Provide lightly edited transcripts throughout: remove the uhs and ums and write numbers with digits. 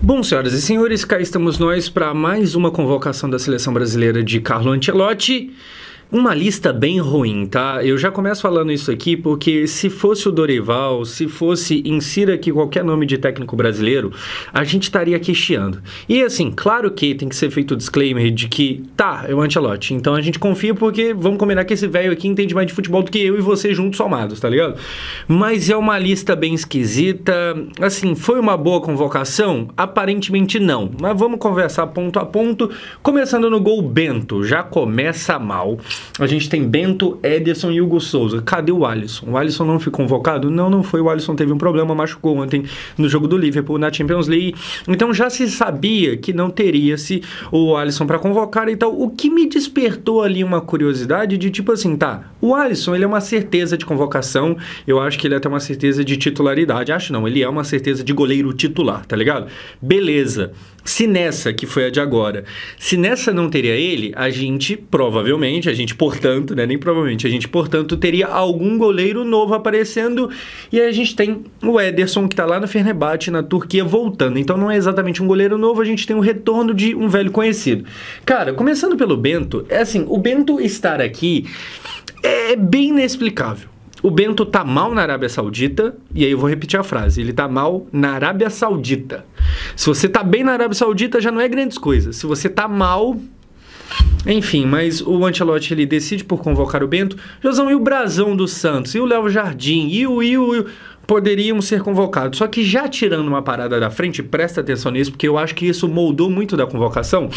Bom, senhoras e senhores, cá estamos nós para mais uma convocação da Seleção Brasileira de Carlo Ancelotti. Uma lista bem ruim, tá? Eu já começo falando isso aqui porque se fosse o Dorival, se fosse, insira aqui qualquer nome de técnico brasileiro, a gente estaria aqui chiando. E assim, claro que tem que ser feito o disclaimer de que, tá, é o Ancelotti, então a gente confia porque vamos combinar que esse velho aqui entende mais de futebol do que eu e você juntos somados, tá ligado? Mas é uma lista bem esquisita, assim, foi uma boa convocação? Aparentemente não, mas vamos conversar ponto a ponto, começando no gol Bento, já começa mal. A gente tem Bento, Ederson e Hugo Souza. Cadê o Alisson? O Alisson não foi convocado? Não foi. O Alisson teve um problema, machucou ontem no jogo do Liverpool na Champions League. Então já se sabia que não teria-se o Alisson para convocar e tal. O que me despertou ali uma curiosidade de tipo assim, tá, o Alisson ele é uma certeza de convocação, eu acho que ele é até uma certeza de titularidade. Acho não, ele é uma certeza de goleiro titular, tá ligado? Beleza. Se nessa, que foi a de agora, se nessa não teria ele, a gente provavelmente, portanto, né, nem provavelmente, a gente, portanto, teria algum goleiro novo aparecendo, e aí a gente tem o Ederson, que tá lá no Fenerbahçe, na Turquia, voltando. Então não é exatamente um goleiro novo, a gente tem um retorno de um velho conhecido. Cara, começando pelo Bento, é assim, o Bento estar aqui é bem inexplicável. O Bento tá mal na Arábia Saudita, e aí eu vou repetir a frase, ele tá mal na Arábia Saudita. Se você tá bem na Arábia Saudita, já não é grandes coisas. Se você tá mal... Enfim, mas o Ancelotti, ele decide por convocar o Bento. Josão, e o Brasão do Santos? E o Léo Jardim? E o poderiam ser convocados. Só que já tirando uma parada da frente, presta atenção nisso, porque eu acho que isso moldou muito da convocação.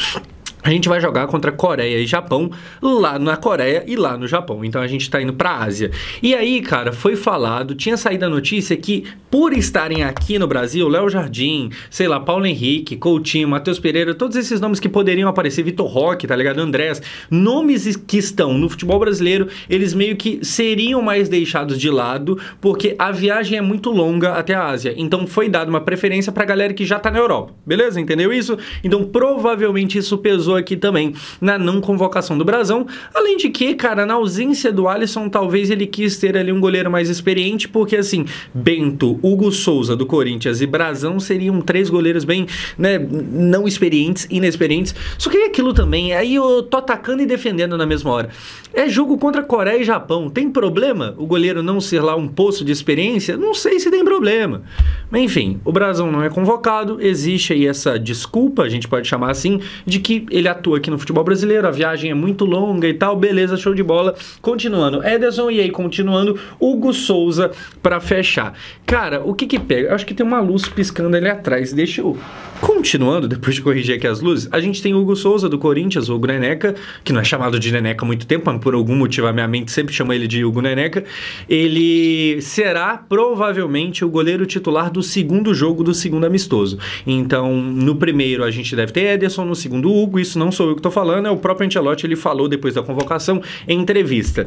A gente vai jogar contra Coreia e Japão, lá na Coreia e lá no Japão. Então a gente tá indo pra Ásia. E aí, cara, foi falado, tinha saído a notícia que por estarem aqui no Brasil, Léo Jardim, sei lá, Paulo Henrique, Coutinho, Matheus Pereira, todos esses nomes que poderiam aparecer, Vitor Roque, tá ligado? Andrés, nomes que estão no futebol brasileiro, eles meio que seriam mais deixados de lado, porque a viagem é muito longa até a Ásia. Então foi dada uma preferência pra galera que já tá na Europa. Beleza? Entendeu isso? Então provavelmente isso pesou aqui também na não convocação do Brasão, além de que, cara, na ausência do Alisson, talvez ele quis ter ali um goleiro mais experiente, porque assim, Bento, Hugo Souza do Corinthians e Brasão seriam três goleiros bem, né, não experientes, inexperientes, só que é aquilo também, aí eu tô atacando e defendendo na mesma hora. É jogo contra Coreia e Japão, tem problema o goleiro não ser lá um poço de experiência? Não sei se tem problema, mas enfim, o Brasão não é convocado, existe aí essa desculpa, a gente pode chamar assim, de que ele atua aqui no futebol brasileiro, a viagem é muito longa e tal, beleza, show de bola. Continuando, Ederson e aí continuando, Hugo Souza pra fechar. Cara, o que que pega? Eu acho que tem uma luz piscando ali atrás, deixa eu... Continuando, depois de corrigir aqui as luzes, a gente tem o Hugo Souza do Corinthians, o Hugo Neneca, que não é chamado de Neneca há muito tempo, mas por algum motivo a minha mente sempre chama ele de Hugo Neneca. Ele será provavelmente o goleiro titular do segundo jogo do segundo amistoso. Então, no primeiro a gente deve ter Ederson, no segundo Hugo, isso não sou eu que tô falando, é o próprio Ancelotti, ele falou depois da convocação em entrevista.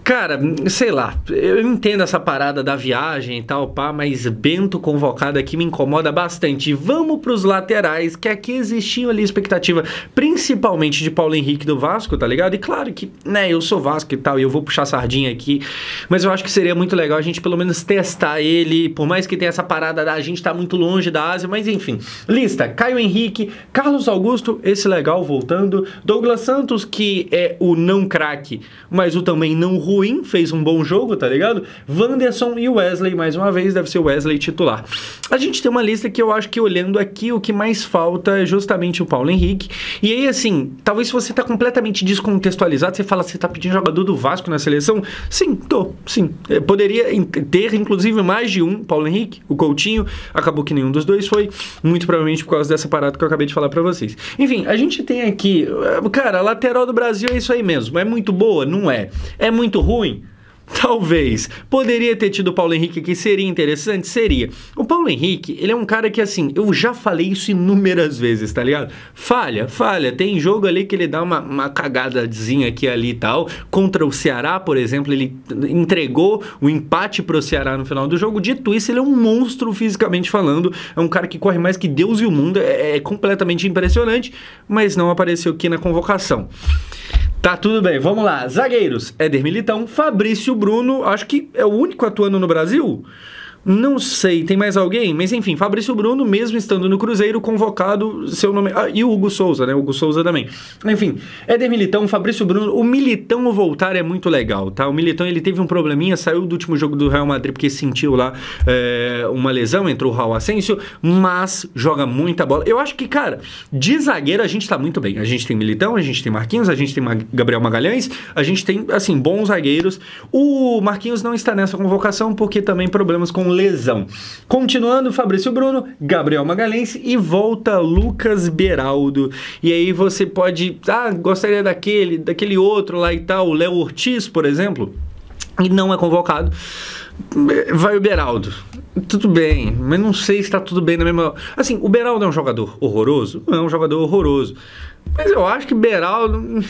Cara, sei lá, eu entendo essa parada da viagem e tal, pá, mas Bento convocado aqui me incomoda bastante. Vamos pros laterais, que aqui existia ali expectativa, principalmente de Paulo Henrique do Vasco, tá ligado? E claro que, né, eu sou Vasco e tal, e eu vou puxar sardinha aqui, mas eu acho que seria muito legal a gente pelo menos testar ele, por mais que tenha essa parada da gente tá muito longe da Ásia, mas enfim. Lista, Caio Henrique, Carlos Augusto, esse legal, voltando, Douglas Santos, que é o não craque, mas o também não ruim, fez um bom jogo, tá ligado? Wanderson e Wesley, mais uma vez, deve ser o Wesley titular. A gente tem uma lista que eu acho que olhando aqui, o que mais falta é justamente o Paulo Henrique. E aí, assim, talvez se você tá completamente descontextualizado, você fala, você tá pedindo jogador do Vasco na seleção? Sim, tô, sim. Eu poderia ter, inclusive, mais de um, Paulo Henrique, o Coutinho, acabou que nenhum dos dois foi, muito provavelmente por causa dessa parada que eu acabei de falar pra vocês. Enfim, a gente tem aqui, cara, a lateral do Brasil é isso aí mesmo. É muito boa? Não é. É muito ruim? Talvez. Poderia ter tido o Paulo Henrique aqui, seria interessante? Seria. O Paulo Henrique, ele é um cara que, assim, eu já falei isso inúmeras vezes, tá ligado? Falha. Tem jogo ali que ele dá uma cagadazinha aqui ali e tal. Contra o Ceará, por exemplo, ele entregou o empate pro Ceará no final do jogo. Dito isso, ele é um monstro fisicamente falando. É um cara que corre mais que Deus e o mundo. É completamente impressionante, mas não apareceu aqui na convocação. Tá, tudo bem, vamos lá. Zagueiros, Éder Militão, Fabrício Bruno, acho que é o único atuando no Brasil. Não sei, tem mais alguém? Mas enfim, Fabrício Bruno, mesmo estando no Cruzeiro, convocado, seu nome... Ah, e o Hugo Souza, né? O Hugo Souza também. Enfim, Éder Militão, Fabrício Bruno... O Militão voltar é muito legal, tá? O Militão, ele teve um probleminha, saiu do último jogo do Real Madrid porque sentiu lá uma lesão, entrou o Raul Asensio, mas joga muita bola. Eu acho que, cara, de zagueiro a gente tá muito bem. A gente tem Militão, a gente tem Marquinhos, a gente tem Gabriel Magalhães, a gente tem, assim, bons zagueiros. O Marquinhos não está nessa convocação porque também problemas com lesão. Continuando, Fabrício Bruno, Gabriel Magalhães e volta Lucas Beraldo. E aí você pode... Ah, gostaria daquele outro lá e tal, o Léo Ortiz, por exemplo, e não é convocado. Vai o Beraldo. Tudo bem, mas não sei se está tudo bem na mesma... Assim, o Beraldo é um jogador horroroso? Não é um jogador horroroso. Mas eu acho que Beraldo...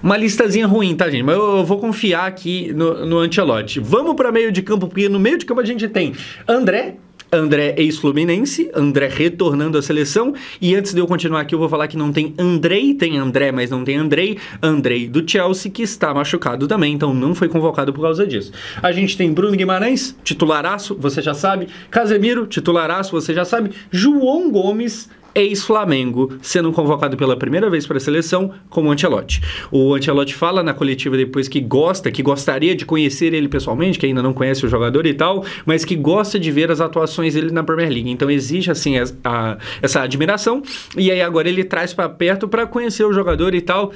Uma listazinha ruim, tá, gente? Mas eu vou confiar aqui no Ancelotti. Vamos para meio de campo, porque no meio de campo a gente tem André ex-Fluminense, André retornando à seleção. E antes de eu continuar aqui, eu vou falar que não tem Andrei, tem André, mas não tem Andrei. Andrei do Chelsea, que está machucado também, então não foi convocado por causa disso. A gente tem Bruno Guimarães, titularaço, você já sabe. Casemiro, titularaço, você já sabe. João Gomes, ex-Flamengo, sendo convocado pela primeira vez para a seleção como Ancelotti. O Ancelotti fala na coletiva depois que gostaria de conhecer ele pessoalmente, que ainda não conhece o jogador e tal, mas que gosta de ver as atuações dele na Premier League. Então existe assim essa admiração, e aí agora ele traz para perto para conhecer o jogador e tal.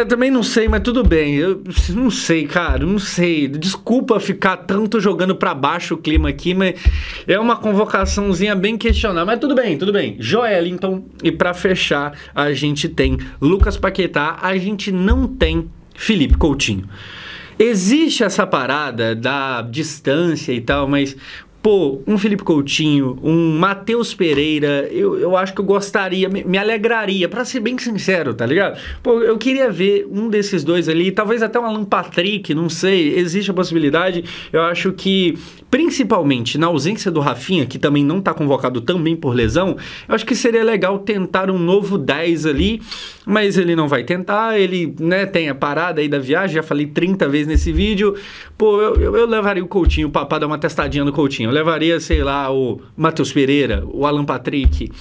Também não sei, mas tudo bem. Eu não sei, cara, não sei. Desculpa ficar tanto jogando pra baixo o clima aqui, mas é uma convocaçãozinha bem questionável. Mas tudo bem, tudo bem. Joelinton, e pra fechar, a gente tem Lucas Paquetá, a gente não tem Felipe Coutinho. Existe essa parada da distância e tal, mas... Pô, um Felipe Coutinho, um Matheus Pereira, eu acho que eu gostaria, me alegraria, pra ser bem sincero, tá ligado? Pô, eu queria ver um desses dois ali, talvez até um Alan Patrick, não sei, existe a possibilidade. Eu acho que, principalmente na ausência do Rafinha, que também não tá convocado também por lesão, eu acho que seria legal tentar um novo 10 ali, mas ele não vai tentar, ele, né, tem a parada aí da viagem, já falei 30 vezes nesse vídeo. Pô, eu levaria o Coutinho pra dar uma testadinha no Coutinho. Eu levaria, sei lá, o Matheus Pereira, o Alan Patrick.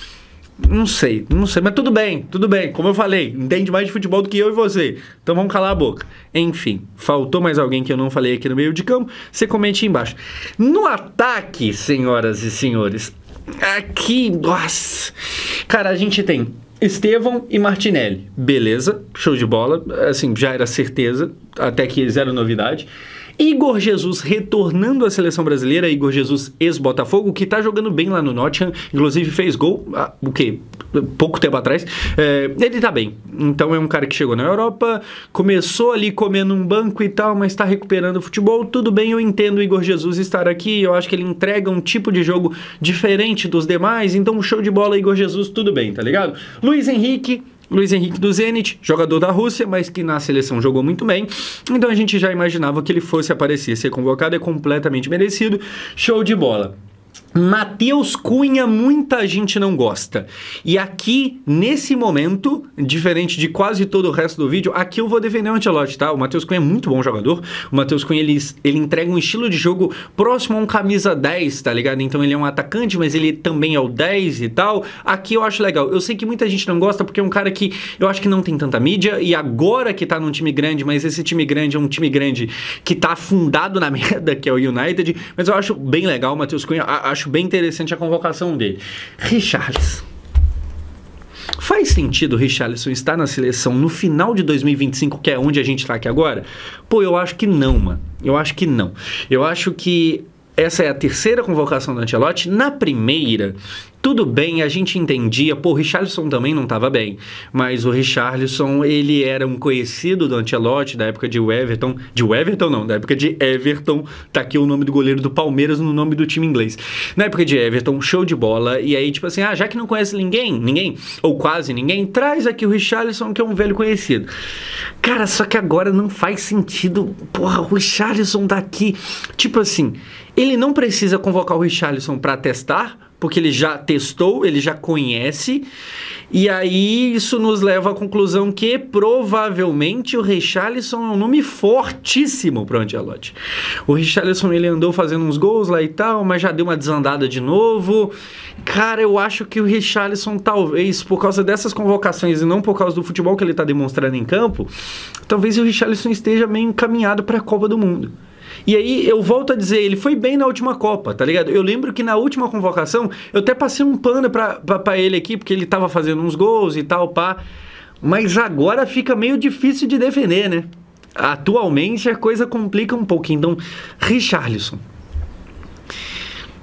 Não sei, mas tudo bem. Como eu falei, entende mais de futebol do que eu e você. Então vamos calar a boca. Enfim, faltou mais alguém que eu não falei aqui no meio de campo? Você comente aí embaixo. No ataque, senhoras e senhores, aqui, nossa, cara, a gente tem Estevão e Martinelli. Beleza, show de bola. Assim, já era certeza, até que zero novidade. Igor Jesus retornando à seleção brasileira, Igor Jesus ex-Botafogo, que tá jogando bem lá no Nottingham, inclusive fez gol, o quê? Pouco tempo atrás. Ele tá bem, então é um cara que chegou na Europa, começou ali comendo um banco e tal, mas tá recuperando o futebol, tudo bem, eu entendo o Igor Jesus estar aqui, eu acho que ele entrega um tipo de jogo diferente dos demais, então show de bola, Igor Jesus, tudo bem, tá ligado? Luiz Henrique do Zenit, jogador da Rússia, mas que na seleção jogou muito bem. Então a gente já imaginava que ele fosse aparecer, ser convocado, é completamente merecido. Show de bola. Matheus Cunha, muita gente não gosta. E aqui, nesse momento, diferente de quase todo o resto do vídeo, aqui eu vou defender o Ancelotti, tá? O Matheus Cunha é muito bom jogador. O Matheus Cunha, ele entrega um estilo de jogo próximo a um camisa 10, tá ligado? Então ele é um atacante, mas ele também é o 10 e tal. Aqui eu acho legal. Eu sei que muita gente não gosta porque é um cara que eu acho que não tem tanta mídia, e agora que tá num time grande, mas esse time grande é um time grande que tá afundado na merda, que é o United, mas eu acho bem legal o Matheus Cunha, acho bem interessante a convocação dele. Richarlison. Faz sentido o Richarlison estar na seleção no final de 2025, que é onde a gente tá aqui agora? Pô, eu acho que não, mano. Eu acho que não. Eu acho que essa é a terceira convocação do Ancelotti. Na primeira, tudo bem, a gente entendia, pô, o Richarlison também não estava bem, mas o Richarlison, ele era um conhecido do Ancelotti, da época de Everton, da época de Everton, tá aqui o nome do goleiro do Palmeiras no nome do time inglês. Na época de Everton, show de bola, e aí, tipo assim, já que não conhece ninguém, ou quase ninguém, traz aqui o Richarlison, que é um velho conhecido. Cara, só que agora não faz sentido, porra, o Richarlison daqui, tipo assim, ele não precisa convocar o Richarlison para testar, porque ele já testou, ele já conhece, e aí isso nos leva à conclusão que provavelmente o Richarlison é um nome fortíssimo para o Ancelotti. O Richarlison, ele andou fazendo uns gols lá e tal, mas já deu uma desandada de novo. Cara, eu acho que o Richarlison, talvez, por causa dessas convocações e não por causa do futebol que ele está demonstrando em campo, talvez o Richarlison esteja meio encaminhado para a Copa do Mundo. E aí, eu volto a dizer, ele foi bem na última Copa, tá ligado? Eu lembro que na última convocação, eu até passei um pano pra ele aqui, porque ele tava fazendo uns gols e tal, pá. Mas agora fica meio difícil de defender, né? Atualmente a coisa complica um pouco. Então, Richarlison.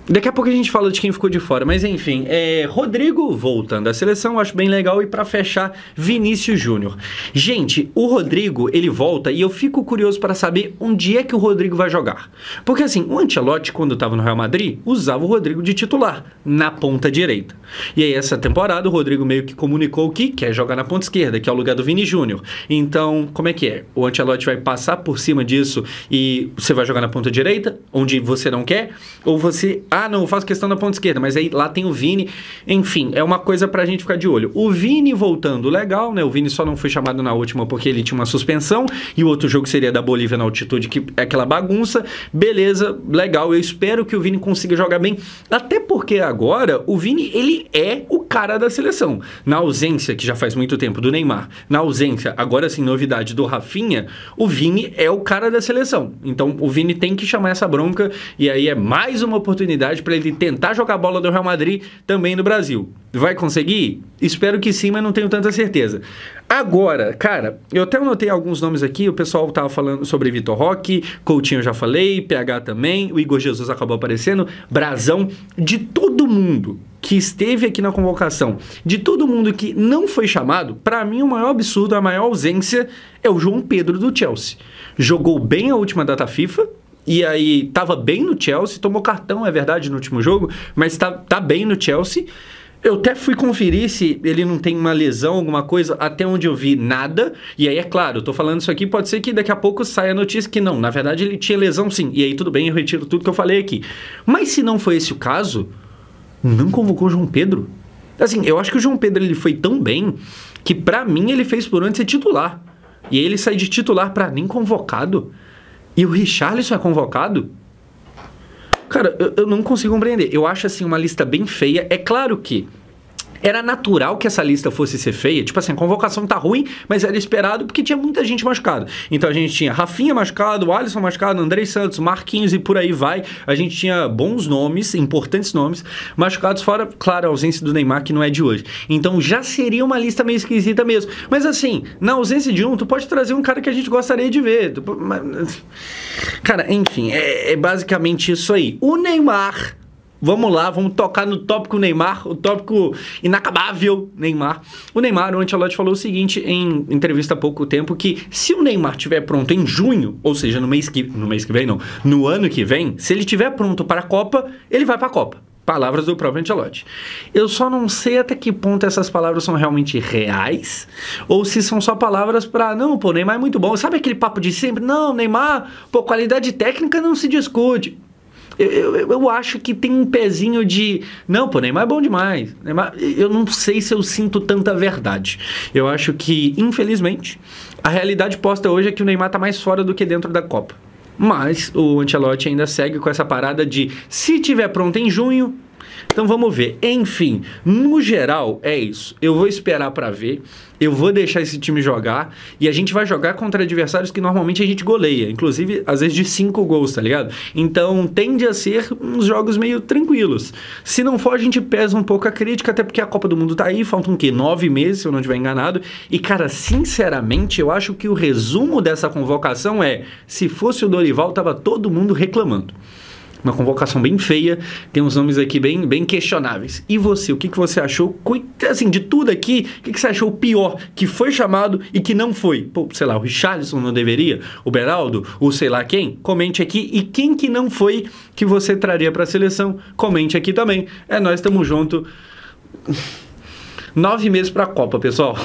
Daqui a pouco a gente fala de quem ficou de fora, mas enfim, Rodrigo voltando à seleção, acho bem legal, e para fechar, Vinícius Júnior. Gente, o Rodrigo, ele volta e eu fico curioso para saber onde é que o Rodrigo vai jogar. Porque assim, o Ancelotti, quando estava no Real Madrid, usava o Rodrigo de titular, na ponta direita. E aí essa temporada o Rodrigo meio que comunicou que quer jogar na ponta esquerda, que é o lugar do Vini Júnior. Então, como é que é? O Ancelotti vai passar por cima disso e você vai jogar na ponta direita, onde você não quer, ou você... Ah, não, eu faço questão da ponta esquerda, mas aí lá tem o Vini. Enfim, é uma coisa pra gente ficar de olho. O Vini voltando, legal, né? O Vini só não foi chamado na última porque ele tinha uma suspensão, e o outro jogo seria da Bolívia na altitude, que é aquela bagunça. Beleza, legal. Eu espero que o Vini consiga jogar bem, até porque agora o Vini, ele é o cara da seleção. Na ausência, que já faz muito tempo, do Neymar, na ausência, agora sim, novidade, do Rafinha, o Vini é o cara da seleção. Então o Vini tem que chamar essa bronca, e aí é mais uma oportunidade para ele tentar jogar a bola do Real Madrid também no Brasil. Vai conseguir? Espero que sim, mas não tenho tanta certeza. Agora, cara, eu até anotei alguns nomes aqui, o pessoal tava falando sobre Vitor Roque, Coutinho eu já falei, PH também, o Igor Jesus acabou aparecendo, Brazão, de todo mundo que esteve aqui na convocação, de todo mundo que não foi chamado, para mim o maior absurdo, a maior ausência é o João Pedro do Chelsea. Jogou bem a última data FIFA, e aí tava bem no Chelsea, tomou cartão, é verdade, no último jogo, mas tá bem no Chelsea. Eu até fui conferir se ele não tem uma lesão, alguma coisa, até onde eu vi nada. E aí, é claro, eu tô falando isso aqui, pode ser que daqui a pouco saia a notícia que não, na verdade ele tinha lesão sim. E aí tudo bem, eu retiro tudo que eu falei aqui. Mas se não foi esse o caso, não convocou o João Pedro? Assim, eu acho que o João Pedro ele foi tão bem que pra mim ele fez por onde ser titular. E aí ele sai de titular pra mim convocado. E o Richarlison é convocado? Cara, eu não consigo compreender. Eu acho, assim, uma lista bem feia. É claro que era natural que essa lista fosse ser feia. Tipo assim, a convocação tá ruim, mas era esperado porque tinha muita gente machucada. Então a gente tinha Rafinha machucado, Alisson machucado, Andrei Santos, Marquinhos e por aí vai. A gente tinha bons nomes, importantes nomes, machucados, fora, claro, a ausência do Neymar, que não é de hoje. Então já seria uma lista meio esquisita mesmo. Mas assim, na ausência de um, tu pode trazer um cara que a gente gostaria de ver. Cara, enfim, é basicamente isso aí. O Neymar... Vamos lá, vamos tocar no tópico Neymar, o tópico inacabável Neymar. O Neymar, o Ancelotti falou o seguinte em entrevista há pouco tempo, que se o Neymar estiver pronto em junho, ou seja, no mês que vem não, no ano que vem, se ele estiver pronto para a Copa, ele vai para a Copa. Palavras do próprio Ancelotti. Eu só não sei até que ponto essas palavras são realmente reais, ou se são só palavras para, não, pô, Neymar é muito bom. Sabe aquele papo de sempre? Não, Neymar, pô, qualidade técnica não se discute. Eu acho que tem um pezinho de... Não, pô, Neymar é bom demais. Neymar, eu não sei se eu sinto tanta verdade. Eu acho que, infelizmente, a realidade posta hoje é que o Neymar tá mais fora do que dentro da Copa. Mas o Ancelotti ainda segue com essa parada de se tiver pronto em junho... Então vamos ver. Enfim, no geral é isso. Eu vou esperar pra ver. Eu vou deixar esse time jogar. E a gente vai jogar contra adversários que normalmente a gente goleia. Inclusive, às vezes de 5 gols, tá ligado? Então tende a ser uns jogos meio tranquilos. Se não for, a gente pesa um pouco a crítica. Até porque a Copa do Mundo tá aí. Faltam o quê? 9 meses, se eu não estiver enganado. E cara, sinceramente, eu acho que o resumo dessa convocação é: se fosse o Dorival, tava todo mundo reclamando. Uma convocação bem feia, tem uns nomes aqui bem questionáveis. E você, o que você achou? Assim, de tudo aqui, o que você achou pior? Que foi chamado e que não foi? Pô, sei lá, o Richarlison não deveria? O Beraldo? O sei lá quem? Comente aqui. E quem que não foi que você traria para a seleção? Comente aqui também. Nós estamos juntos. 9 meses para a Copa, pessoal.